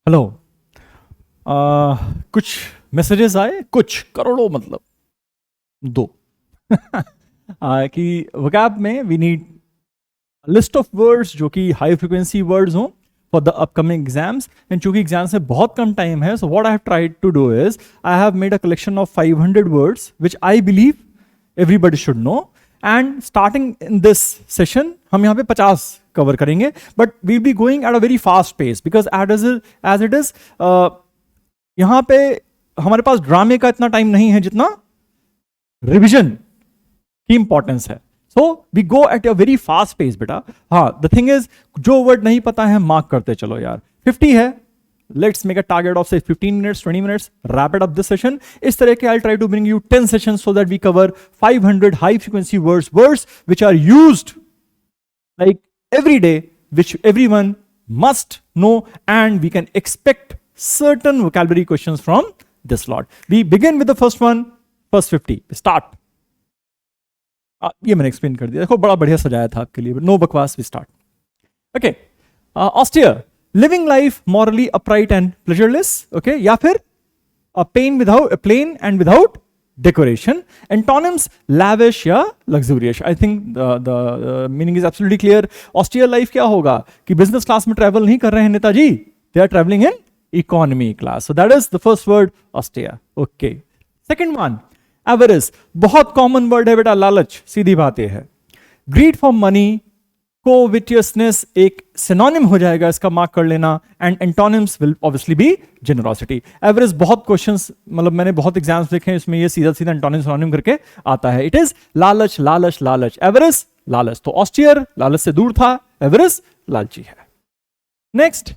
Hello. कुछ messages आए, कुछ करोड़ों मतलब दो कि वोकैब में we need list of words जो कि हाई फ्रिक्वेंसी वर्ड्स हों for the upcoming exams. And चूंकि एग्जाम्स में बहुत कम टाइम है, so what I have tried to do is I have made a collection of 500 words which I believe everybody should know. And starting in this session हम यहाँ पे 50 cover करेंगे, but we'll be going at a very fast pace because as it is यहाँ पे हमारे पास ड्रामे का इतना टाइम नहीं है जितना रिविजन की इंपॉर्टेंस है। So we go at a very fast pace बेटा। हाँ, द थिंग इज जो वर्ड नहीं पता है मार्क करते चलो यार। 50 है, let's make a target of say 15 minutes 20 minutes, wrap it up this session. इस तरह के I try to bring you 10 sessions so that we cover 500 high frequency words which are used like every day, which everyone must know, and we can expect certain vocabulary questions from this lot. We begin with the first one, first 50. Start. ये मैंने explain कर दिया, देखो बड़ा बढ़िया सजाया था आपके लिए। नो बकवास, we start. Okay, austere, living life morally upright and pleasureless. Okay, या फिर plain and without decoration. Antonyms, lavish या luxurious. I think the meaning is absolutely clear. Austere life क्या होगा कि बिजनेस क्लास में ट्रेवल नहीं कर रहे हैं Netaji, they are traveling in economy class. So that is the first word, austere. Okay. Second one, avarice. बहुत कॉमन वर्ड है बेटा, लालच, सीधी बात यह है। ग्रीड फॉर मनी, कोविटियसनेस एक सिनोनिम हो जाएगा, इसका मार्क कर लेना। And antonyms will obviously be generosity. Average बहुत क्वेश्चंस, मतलब मैंने बहुत एग्जाम्स देखे हैं, इसमें ये सीधा सीधा एंटोनिम सिनोनिम करके आता है। इट इज लालच लालच लालच, एवरेज लालच। तो ऑस्टियर लालच से दूर था, एवरेज लालची है। नेक्स्ट,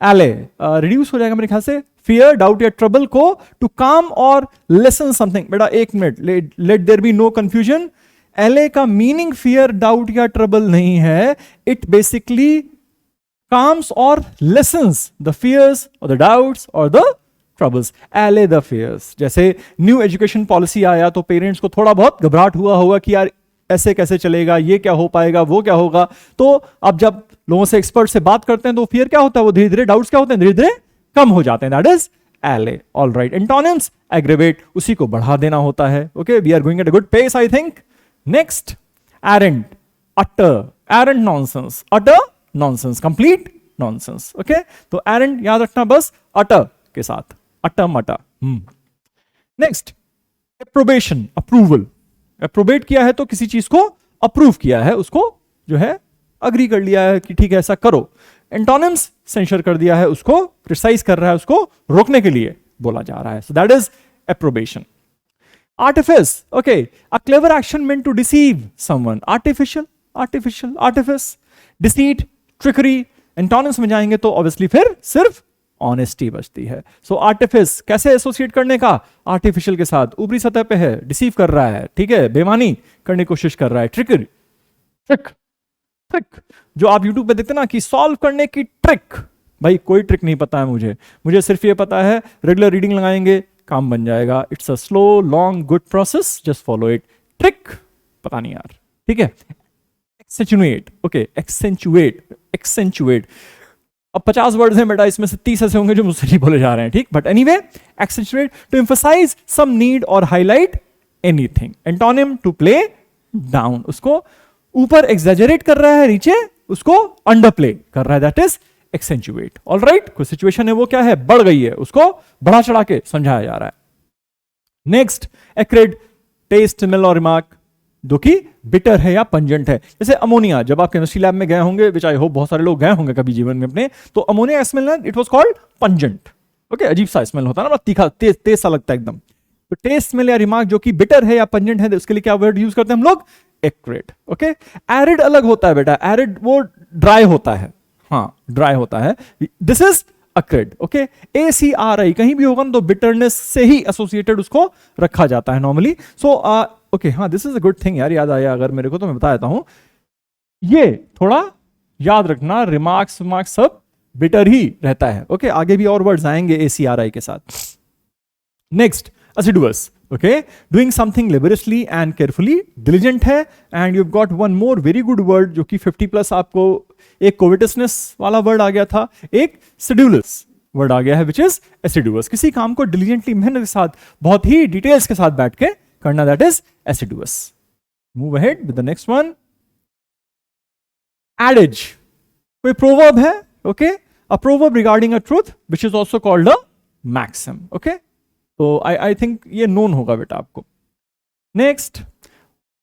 एले, रिड्यूस हो जाएगा मेरे ख्याल से। फियर, डाउट या ट्रबल को टू काम और लेसन समथिंग। बेटा एक मिनट, let there be no confusion. Allay का मीनिंग फियर, डाउट या ट्रबल नहीं है। इट बेसिकली काम्स और लेसन्स द फियर्स और द डाउट्स और the troubles. Allay the fears. जैसे न्यू एजुकेशन पॉलिसी आया तो पेरेंट्स को थोड़ा बहुत घबराहट हुआ होगा कि यार ऐसे कैसे चलेगा, ये क्या हो पाएगा, वो क्या होगा। तो अब जब लोगों से, एक्सपर्ट से बात करते हैं तो फियर क्या होता है, वो धीरे धीरे, डाउट्स क्या होते हैं, धीरे धीरे कम हो जाते हैं। That is allay. All right. Antonyms, aggravate, उसी को बढ़ा देना होता है। Okay, we are going at a good pace I think. Next, errant, utter, errant nonsense, utter nonsense, complete nonsense. Okay, तो एरेंट याद रखना बस अटर के साथ, अटर मटर। Next, एप्रोबेशन, approval. एप्रोबेट किया है तो किसी चीज को अप्रूव किया है, उसको जो है अग्री कर लिया है कि ठीक है ऐसा करो। एंटोनिम्स, सेंशर कर दिया है, उसको क्रिटिसाइज कर रहा है, उसको रोकने के लिए बोला जा रहा है। So that is approbation. Artifice, okay, a clever action meant to deceive someone. Artificial, artifice, deceit, trickery. Antonyms में जाएंगे तो obviously फिर सिर्फ honesty बचती है। So artifice कैसे एसोसिएट करने का, artificial के साथ, ऊपरी सतह पे है, डिसीव कर रहा है, ठीक है, बेमानी करने की कोशिश कर रहा है। ट्रिकरी, ट्रिक जो आप यूट्यूब पे देखते ना कि सॉल्व करने की ट्रिक, भाई कोई ट्रिक नहीं पता है मुझे सिर्फ ये पता है रेगुलर रीडिंग लगाएंगे काम बन जाएगा। It's a slow long good process, just follow it. Trick पता नहीं यार, ठीक है। Accentuate, okay, accentuate. अब 50 वर्ड्स हैं बेटा, इसमें से 30 ऐसे होंगे जो मुझसे नहीं बोले जा रहे हैं, ठीक। But anyway, accentuate, to emphasize some need और highlight anything. Antonym, to play down, उसको ऊपर एग्जैजरेट कर रहा है, नीचे उसको अंडर प्ले कर रहा है, that is accentuate. All right, कोई सिचुएशन है वो क्या है, बढ़ गई है, उसको बढ़ा चढ़ा के समझाया जा रहा है। नेक्स्ट, एक्रेड, टेस्ट, स्मेल और रिमार्क, जो कि बिटर है या पंजेंट है। जैसे अमोनिया, जब आप केमिस्ट्री लैब में गए होंगे, विच आई होप बहुत सारे लोग गए होंगे कभी जीवन में अपने, तो अमोनिया स्मेल ना, it was called pungent. Okay, अजीब सा स्मेल होता है ना, तीखा, तेज सा लगता है एकदम। तो टेस्ट, स्मेल या रिमार्क जो कि बिटर है या पंजेंट है, उसके लिए क्या वर्ड यूज करते हैं हम लोग, एक्रेड। ओके, एरिड अलग होता है बेटा, एरिड वो ड्राई होता है, हाँ ड्राई होता है, दिस इज अक्रेड। ओके, ACRI कहीं भी होगा ना तो बिटरनेस से ही एसोसिएटेड उसको रखा जाता है नॉर्मली। सो ओके, हाँ this is a good thing यार, याद आया अगर मेरे को तो मैं बता देता हूं, ये थोड़ा याद रखना, रिमार्क्स सब बिटर ही रहता है। ओके, आगे भी और वर्ड्स आएंगे ACRI के साथ। Next, assiduous, okay, doing something laboriously and carefully, diligent है। and you've got one more very good word जो कि 50 प्लस, आपको एक covetousness वाला वर्ड आ गया था, एक sedulous, वर्ड आ गया है विच इज एसिडुअस। किसी काम को डिलीजेंटली मेहनत के साथ बहुत ही डिटेल्स के साथ बैठ के करना, that is assiduous. Move ahead with the next one. Adage कोई प्रोवर्ब है, okay, a proverb regarding a truth which is also called a maxim, okay. तो आई थिंक ये नोन होगा बेटा आपको। नेक्स्ट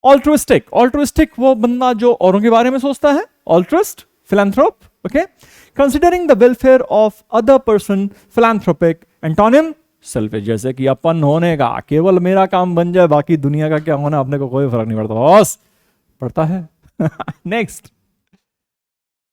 ऑल्ट्रुइस्टिक। ऑल्ट्रुइस्टिक वो बंदा जो औरों के बारे में सोचता है, altruist, philanthrope, okay. Considering the welfare of other person, philanthropic. Antonym selfish, जैसे कि अपन होने का, केवल मेरा काम बन जाए, बाकी दुनिया का क्या होना अपने को कोई फर्क नहीं पड़ता, बॉस पड़ता है। नेक्स्ट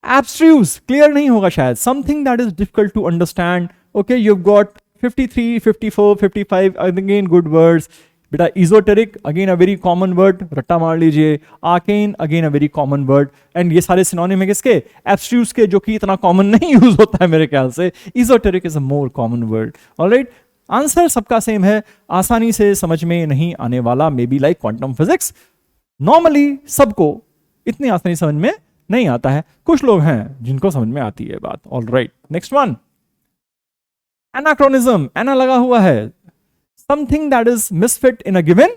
एब्स्ट्रूज, क्लियर नहीं होगा शायद, something that is difficult to understand, okay. You got 53, 54, 55 again good words बेटा। Esoteric again a very common word, रट्टा मार लीजिए। Arcane again a very common word, and ये सारे सिनोनिम है किसके, एब्स्ट्रूज के, जो कि इतना कॉमन नहीं यूज होता है मेरे ख्याल से। Esoteric is a more common word, alright. Answer सबका सेम है, आसानी से समझ में नहीं आने वाला, may be like quantum physics. Normally सबको इतनी आसानी समझ में नहीं आता है, कुछ लोग हैं जिनको समझ में आती है बात, ऑलराइट। नेक्स्ट वन एनाक्रोनिज्म, एना लगा हुआ है, something that is misfit in a given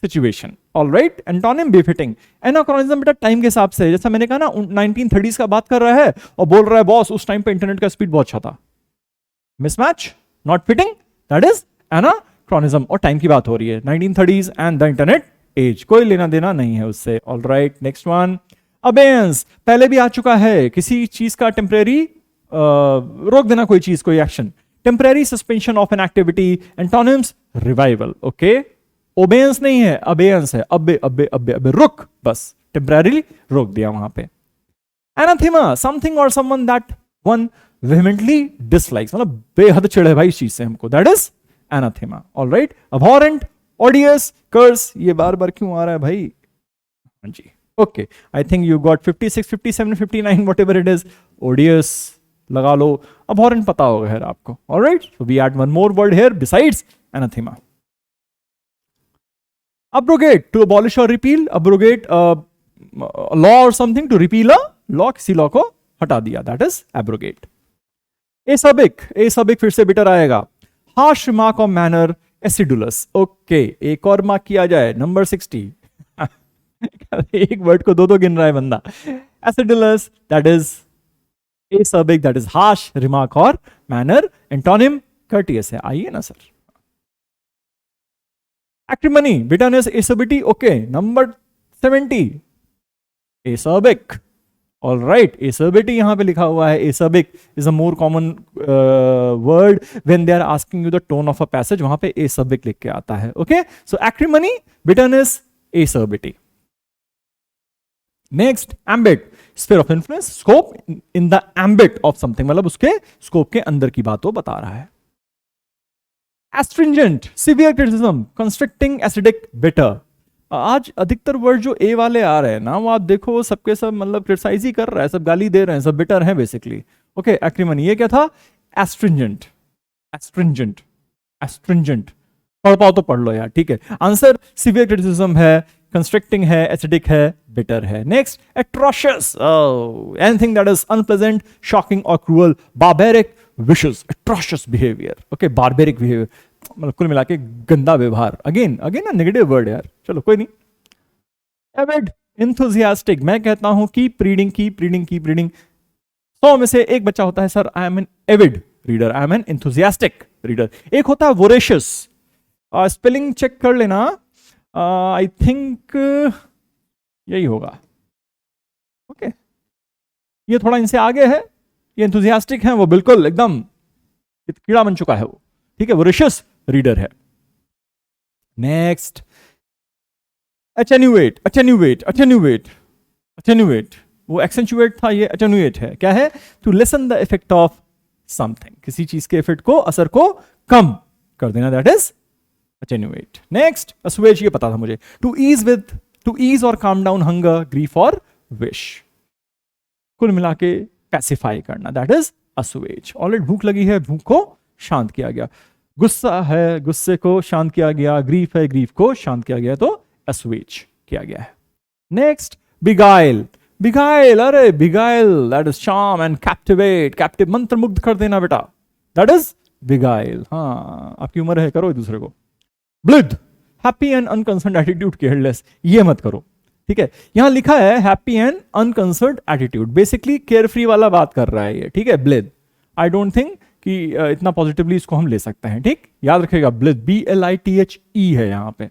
situation, all right। Antonym befitting. Anachronism बेटा टाइम के हिसाब से, जैसा मैंने कहा ना 1930s का बात कर रहा है और बोल रहा है बॉस उस टाइम पे इंटरनेट का स्पीड बहुत अच्छा था। Mismatch, not fitting, that is anachronism. और टाइम की बात हो रही है, 1930s and the internet as, कोई लेना देना नहीं है उससे, all right. Next one abeyance, पहले भी आ चुका है, किसी चीज का टेम्परेरी रोक देना, कोई चीज, कोई action. Temporary suspension of an activity. Antonyms revival, okay. Obeyance नहीं है, अबेयंस है, अबे अबे अबे अबे, रुक, बस टेम्परेरी रोक दिया वहां पे। एनाथेमा, समथिंग और someone that one vehemently dislikes, मतलब बेहद चिढ़े भाई इस चीज से हमको, that is anathema, alright. Abhorrent, odious, curse, ये बार बार क्यों आ रहा है भाई, हाँ जी, okay. I think you got 56, 57, 59 whatever it is, odious लगा लो, abhorrent पता होगा है आपको, alright. So we add one more word here besides anathema। abrogate, to abolish or repeal, abrogate law or something, to repeal a law, किसी law को हटा दिया, that is abrogate। acerbic फिर से बिटर आएगा। harsh remark of manner, acidulous, okay. एक और mark किया जाए, नंबर 60। एक वर्ड को दो गिन रहा है बंदा। acidulous, that is acerbic, that is harsh remark or manner। Antonym courteous है, आइए ना sir. acrimony, bitterness, acerbity, okay. Number 70 acerbic, all right. acerbity यहां पे लिखा हुआ है, acerbic is a more common word when they are asking you the tone of a passage, वहां पे acerbic लिख के आता है, okay. so acrimony, bitterness, acerbity। Next ambit, sphere of influence, scope in the ambit of something, मतलब उसके scope के अंदर की बात वो बता रहा है। astringent, severe criticism, constricting, acidic, bitter। आज अधिकतर वर्ड जो ए वाले आ रहे हैं ना, वो आप देखो सबके सब मतलब क्रिटिसाइज ही कर रहा है, सब गाली दे रहे हैं, सब बिटर हैं बेसिकली, ओके। एक्रिमनी, ये क्या था, एस्ट्रिंजेंट, एस्ट्रिंजेंट, एस्ट्रिंजेंट, पढ़ पाओ तो पढ़ लो यार, ठीक है। आंसर सिवियर क्रिटिसिज्म है, कंस्ट्रिक्टिंग है, एसिडिक है, बिटर है। Next atrocious, anything that is unpleasant, shocking और cruel. Barbaric, vicious, atrocious behaviour, okay. Barbaric behaviour मतलब कुल मिला के गंदा व्यवहार, अगेन अगेन ना नेगेटिव वर्ड यार, चलो कोई नहीं। एविड, एंथुसियास्टिक, मैं कहता हूं keep reading, keep reading, keep reading. 100 में से एक बच्चा होता है sir I am an avid reader, I am an enthusiastic reader. एक होता है वोरेशियस, स्पेलिंग चेक कर लेना, आई थिंक यही होगा, ओके। ये थोड़ा इनसे आगे है, ये एंथुसियास्टिक है, वो बिल्कुल एकदम कीड़ा बन चुका है वो, ठीक है, वोरेशियस रीडर है। Next attenuate, attenuate, attenuate, attenuate, वो एक्सेंचुएट था, ये अटेन्यूएट है। क्या है, to lessen the effect of something, किसी चीज के इफेक्ट को, असर को कम कर देना, दैट इज अटेन्यूएट। नेक्स्ट असुएज, ये पता था मुझे, टू ईज और काम डाउन हंगर, ग्रीफ और विश, कुल मिला के पैसिफाई करना, दैट इज असुएज। ऑलरेडी भूख लगी है, भूख को शांत किया गया, गुस्सा है, गुस्से को शांत किया गया, ग्रीफ है, ग्रीफ को शांत किया गया, तो assuage किया गया है। नेक्स्ट beguile, beguile, अरे beguile, that is charm and captivate, captive, मंत्र मुग्ध कर देना बेटा, दैट इज बिगाइल। हाँ, आपकी उम्र है, करो एक दूसरे को। Blithe, happy and unconcern attitude, careless, ये मत करो, ठीक है। यहां लिखा है happy and unconcern attitude, basically care free वाला बात कर रहा है ये, ठीक है। ब्लिद, आई डोंट थिंक कि इतना पॉजिटिवली इसको हम ले सकते हैं, ठीक, याद रखिएगा। ब्लिद, BLITHE है यहां पे।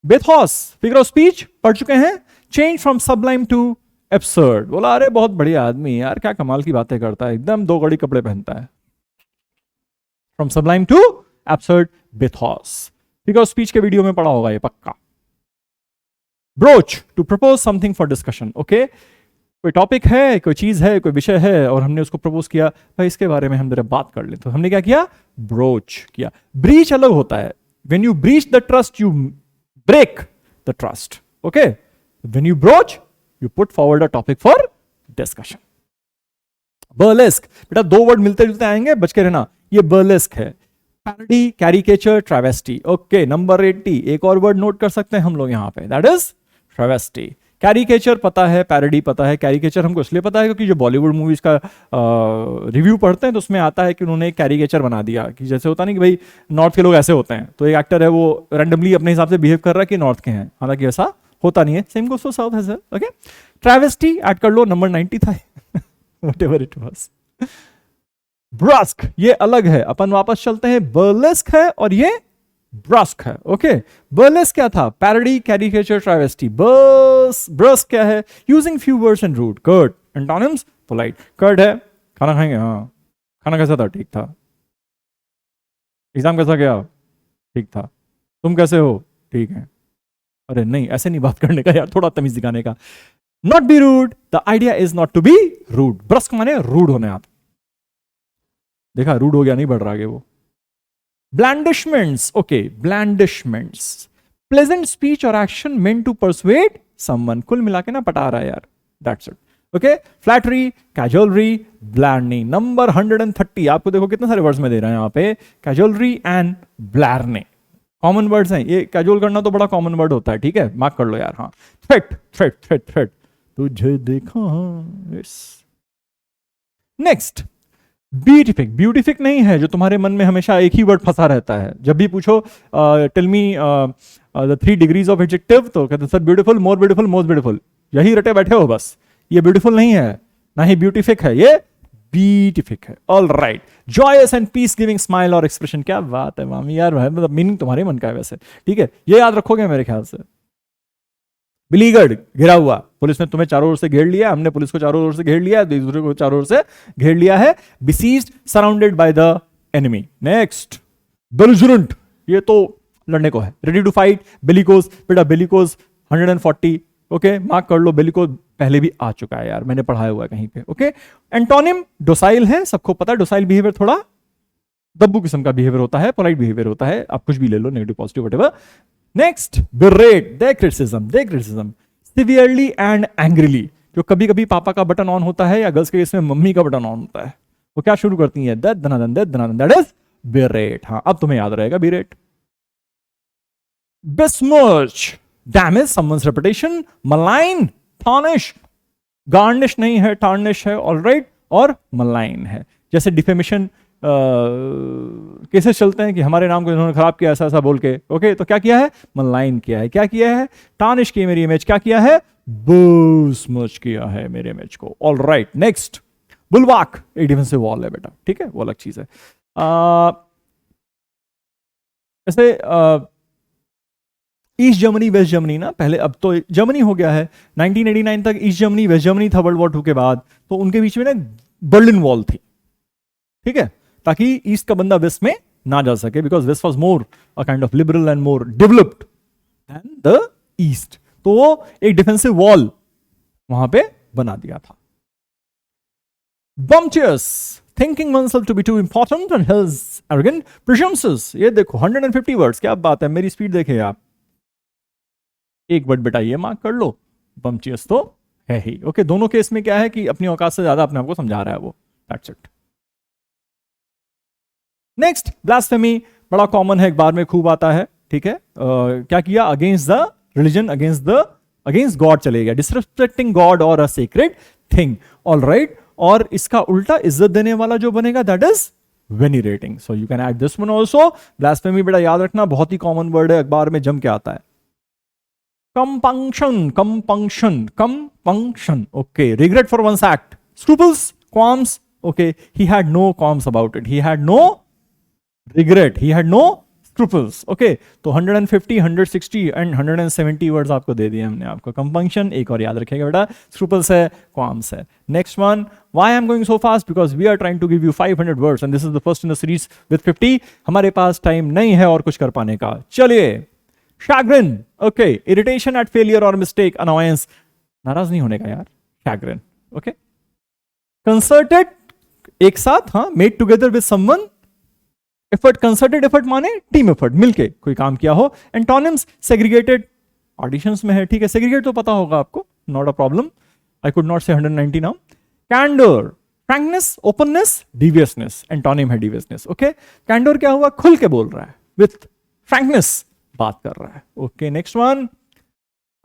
बेथॉस, फिगर ऑफ स्पीच पढ़ चुके हैं। Change from sublime to absurd, बोला अरे बहुत बढ़िया आदमी यार, क्या कमाल की बातें करता है, एकदम दो गड़ी कपड़े पहनता है। From sublime to absurd, bathos, figure of speech के वीडियो में पढ़ा होगा ये पक्का। Broach, to propose something for discussion, okay, कोई टॉपिक है, कोई चीज है, कोई विषय है और हमने उसको प्रपोज किया, भाई इसके बारे में हम जरा बात कर ले, तो हमने क्या किया, ब्रोच किया। ब्रीच अलग होता है, when you breach the trust you break the trust, okay. When you broach you put forward a topic for discussion. Burlesque, बेटा दो वर्ड मिलते जुलते आएंगे, बच के रहना, ये बर्लेस्क है। Parody, caricature, travesty, okay. Number 80, एक और वर्ड नोट कर सकते हैं हम लोग यहां पे, दैट इज ट्रैवेस्टी। कैरिकेचर पता है, पैरोडी पता है। कैरिकेचर हमको इसलिए पता है क्योंकि जो बॉलीवुड मूवीज का रिव्यू पढ़ते हैं तो उसमें आता है कि उन्होंने एक कैरिकेचर बना दिया, कि जैसे होता नहीं कि भाई नॉर्थ के लोग ऐसे होते हैं, तो एक एक्टर है वो रैंडमली अपने हिसाब से बिहेव कर रहा है कि नॉर्थ के हैं, हालांकि ऐसा होता नहीं है। Same goes for south as well, okay. Travesty add कर लो, नंबर 90 था व्हाटएवर इट वाज। ब्रस्क, ये अलग है, अपन वापस चलते हैं। बर्लेस्क है और ये ब्रस्क है, ओके। बर्लेस्क क्या था, पैरोडी, कैरिकेचर, ट्रैवेस्टी। ब्रस्क क्या है, using few words and rude. Curt, antonyms, polite. Curd है खाना खाएंगे, हाँ, खाना कैसा था, ठीक था। एग्जाम कैसा गया, ठीक था। तुम कैसे हो, ठीक है। अरे नहीं, ऐसे नहीं बात करने का यार, थोड़ा तमीज दिखाने का। Not be rude, the idea is not to be rude. Brusque माने रूड होने, आप देखा, रूड हो गया, नहीं बढ़ रहा आगे वो। Blandishments, okay, blandishments, pleasant speech or action meant to persuade someone, कुल मिला के ना पटा रहा है यार, that's it, okay. Flattery, cajolery, blarney, number 130, आपको देखो कितने सारे वर्ड्स में दे रहे हैं यहाँ पे, cajolery and blarney, common words हैं ये। कैजुअल करना तो बड़ा कॉमन वर्ड होता है, ठीक है, मार्क कर लो यार। हाँ, थ्रेट, थ्रेट, थ्रेट, थ्रेट, तुझे देखा, यस। नेक्स्ट, ब्यूटिफिक, ब्यूटिफिक नहीं है जो तुम्हारे मन में हमेशा एक ही वर्ड फंसा रहता है, जब भी पूछो tell me the 3 degrees of adjective, तो कहते हैं sir beautiful, more beautiful, most beautiful, यही रटे बैठे हो बस। ये ब्यूटीफुल नहीं है, ना ही ब्यूटिफिक है, ये बीटिफिक है। All right, joyous and peace giving smile और एक्सप्रेशन, क्या बात है मामी यार, मतलब मीनिंग तुम्हारे मन का है वैसे, ठीक है, ये याद रखोगे मेरे ख्याल से। बिलीगर्ड, घिरा हुआ, पुलिस ने तुम्हें चारों ओर से घेर लिया, हमने पुलिस को चारों ओर से घेर लिया, दूसरे को चारों ओर से घेर लिया है। Besieged, surrounded by the enemy. Next, belligerent, ये तो लड़ने को है। रेडी टू फाइट, बेलिकोस, बेटा बेलिकोस 140, ओके, मार्क कर लो। बेलिकोस पहले भी आ चुका है यार, मैंने पढ़ाया हुआ है कहीं पे, ओके। एंटोनिम, डोसाइल है, सबको पता है डोसाइल बिहेवियर थोड़ा दब्बू किस्म का बिहेवियर होता है, पोलाइट बिहेवियर होता है, आप कुछ भी ले लो, negative positive whatever. Next, berate, दे क्रिटिसिज्म, सिवियरली एंड एंग्रीली, जो कभी कभी पापा का बटन ऑन होता है या गर्ल्स के केस में मम्मी का बटन ऑन होता है, वो क्या शुरू करती है, that Dhanadhan, that is berate। हाँ, अब तुम्हें याद रहेगा berate। besmirch, damage someone's reputation, malign, tarnish, garnish नहीं है, tarnish है, ऑलराइट, और malign है। जैसे डिफेमेशन केसेस चलते हैं कि हमारे नाम को इन्होंने खराब किया ऐसा ऐसा बोल के, ओके, तो क्या किया है, मलाइन किया है, क्या किया है, टार्निश की मेरी इमेज, क्या किया है, besmirch किया है मेरे इमेज को। ऑल राइट, नेक्स्ट, बुलवाक, एक डिफेंसिव वॉल है बेटा, ठीक है, वो अलग चीज है। ऐसे ईस्ट जर्मनी, वेस्ट जर्मनी ना, पहले, अब तो जर्मनी हो गया है, 1989 तक ईस्ट जर्मनी वेस्ट जर्मनी था वर्ल्ड वॉर 2 के बाद, तो उनके बीच में ना बर्लिन वॉल थी, ठीक है, ताकि ईस्ट का बंदा वेस्ट में ना जा सके, because west was more a kind of liberal and more developed than the east, तो वो एक डिफेंसिव वॉल वहां पे बना दिया था। bumptious, thinking oneself to be too important and his arrogant, presumptuous, ये देखो 150 वर्ड्स, क्या बात है, मेरी स्पीड देखें आप, एक वर्ड बेटा ये मार्क कर लो, bumptious तो है ही, ओके। दोनों केस में क्या है कि अपनी औकात से ज्यादा अपने आप को समझा रहा है वो, दैट्स इट। नेक्स्ट, ब्लास्फेमी, बड़ा कॉमन है, एक बार में खूब आता है, ठीक है। क्या किया, against the religion, against God चले गया, डिसरिस्पेक्टिंग गॉड और a secret thing, all right. और इसका उल्टा इज्जत देने वाला जो बनेगा, that is venerating. So you can add this one also. Blasphemy बेटा याद रखना, बहुत ही कॉमन वर्ड है, अखबार में जम के आता है. Compunction, compunction, compunction. Okay. Regret for one's act. Scruples, qualms. Okay. He had no qualms about it. He had no regret. He had no scruples. Okay. तो 150, 160 and 170 words आपको दे दिए हमने आपको. Compunction एक और याद रखिएगा बेटा. Scruples है, qualms है. Next one. Why I'm going so fast? Because we are trying to give you 500 words and this is the first in the series with 50. हमारे पास टाइम नहीं है और कुछ कर पाने का. चलिए. Chagrin, okay, irritation at failure or mistake, annoyance, नाराज नहीं होने का यार, chagrin, okay. Concerted, एक साथ, हाँ, made together with someone, effort, concerted effort माने team effort, मिलके कोई काम किया हो. Antonyms, segregated, auditions में है, ठीक है, segregate तो पता होगा आपको, not a problem. I could not say 190 now. Candor, frankness, openness, deviousness, antonym है deviousness, okay. Candor क्या हुआ, खुल के बोल रहा है, with frankness बात कर रहा है. Okay, next one.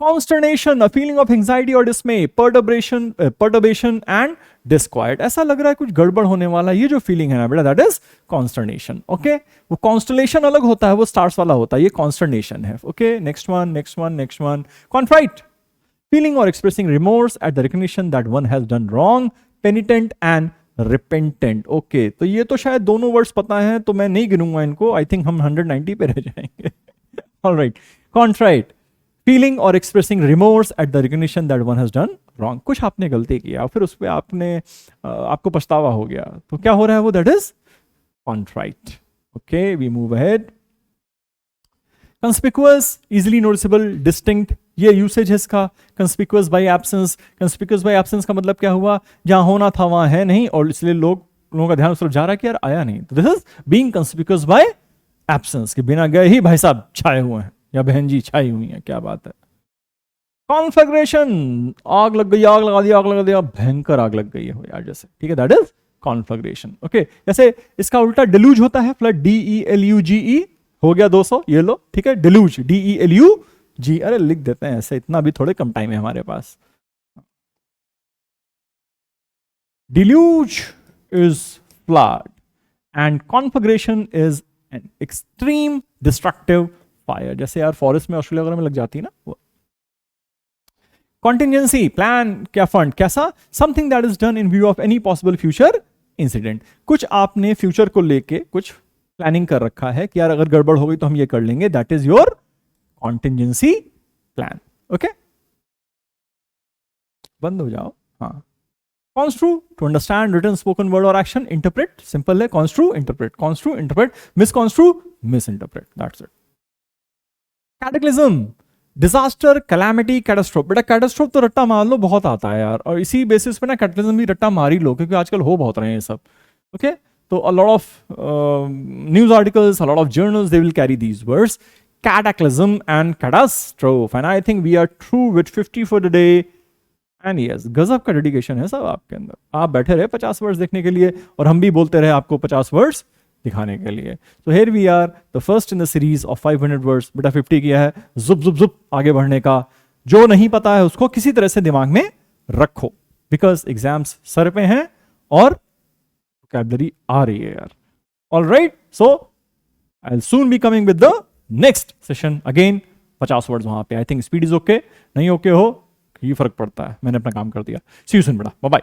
Consternation, a feeling of anxiety और डिस्मे, पर्टर्बेशन एंड डिस्क्वाइट. ऐसा लग रहा है कुछ गड़बड़ होने वाला. ये जो फीलिंग है ना बेटा, दैट इज कॉन्स्टर्नेशन. ओके, वो कॉन्स्टलेशन अलग होता है, वो स्टार्स वाला होता है, ये कॉन्स्टर्नेशन है. Okay, next one, next one, next one. Contrite, feeling और expressing remorse at the recognition that one has done wrong. Penitent and repentant. Okay, तो ये तो शायद दोनों वर्ड्स पता है, तो मैं नहीं गिनूंगा इनको. आई थिंक हम 190 पे रह जाएंगे. All right. Contrite, feeling or expressing remorse at the recognition that one has done wrong. कुछ आपने गलती किया, फिर उस पर आपको पछतावा हो गया, तो क्या हो रहा है वो, that is contrite. Okay, we move ahead. Conspicuous, easily noticeable, distinct. ये यूसेज है इसका. Conspicuous by absence. Conspicuous by absence का मतलब क्या हुआ, जहां होना था वहां है नहीं, और इसलिए लोगों का ध्यान उस तरफ जा रहा है कि यार आया नहीं. तो this is being conspicuous by absence, के बिना गए ही भाई साहब छाए हुए हैं, या बहन जी छाई हुई हैं. क्या बात है. कॉन्फ्लैग्रेशन, आग लग गई, आग लगा दिया, आग लगा दिया, भयंकर आग लग गई है यार जैसे, ठीक है, दैट इज कॉन्फ्लैग्रेशन. ओके, जैसे इसका उल्टा डिलूज होता है, फ्लड, DELUGE, हो गया 200, ये लो, ठीक है. डिलूज, DELUG, अरे लिख देते हैं ऐसे, इतना भी थोड़े कम टाइम है हमारे पास. Deluge is flood and conflagration is an extreme destructive fire. जैसे यार फॉरेस्ट में, ऑस्ट्रेलिया वगैरह में लग जाती है ना वो. कॉन्टिजेंसी, प्लान, क्या फंड, कैसा, something that is done in view of any possible future incident. कुछ आपने फ्यूचर को लेके कुछ प्लानिंग कर रखा है कि यार अगर गड़बड़ हो गई तो हम ये कर लेंगे, that is your contingency plan. Okay, बंद हो जाओ. हाँ. Construe, to understand written, spoken word or action. Interpret, simple है. Construe, interpret. Construe, interpret. Misconstrue, misinterpret. That's it. Cataclysm, disaster, calamity, catastrophe. बेटा catastrophe तो रट्टा मार लो, बहुत आता है यार, और इसी बेसिस पे ना cataclysm भी रट्टा मार ही लो, क्योंकि आजकल हो बहुत रहे हैं ये सब. Okay, तो a lot of news articles, a lot of journals, they will carry these words. Cataclysm and catastrophe. And I think we are through with 50 for the day. And yes, गजब का डेडिकेशन है सब आपके अंदर. आप बैठे रहे 50 वर्ड्स देखने के लिए, और हम भी बोलते रहे आपको 50 वर्ड्स दिखाने के लिए. So here we are, the first in the series of 500 words. बेटा 50 किया है, जुप जुप जुप आगे बढ़ने का. जो नहीं पता है उसको किसी तरह से दिमाग में रखो, बिकॉज एग्जाम्स सर पे हैं और वोकैबुलरी आ रही है यार. Alright, so I will soon be coming with the next session again. 50 words वहां पे. I think speed is okay, नहीं ओके हो ये फर्क पड़ता है, मैंने अपना काम कर दिया. सी यू सून बेटा, बाय बाय.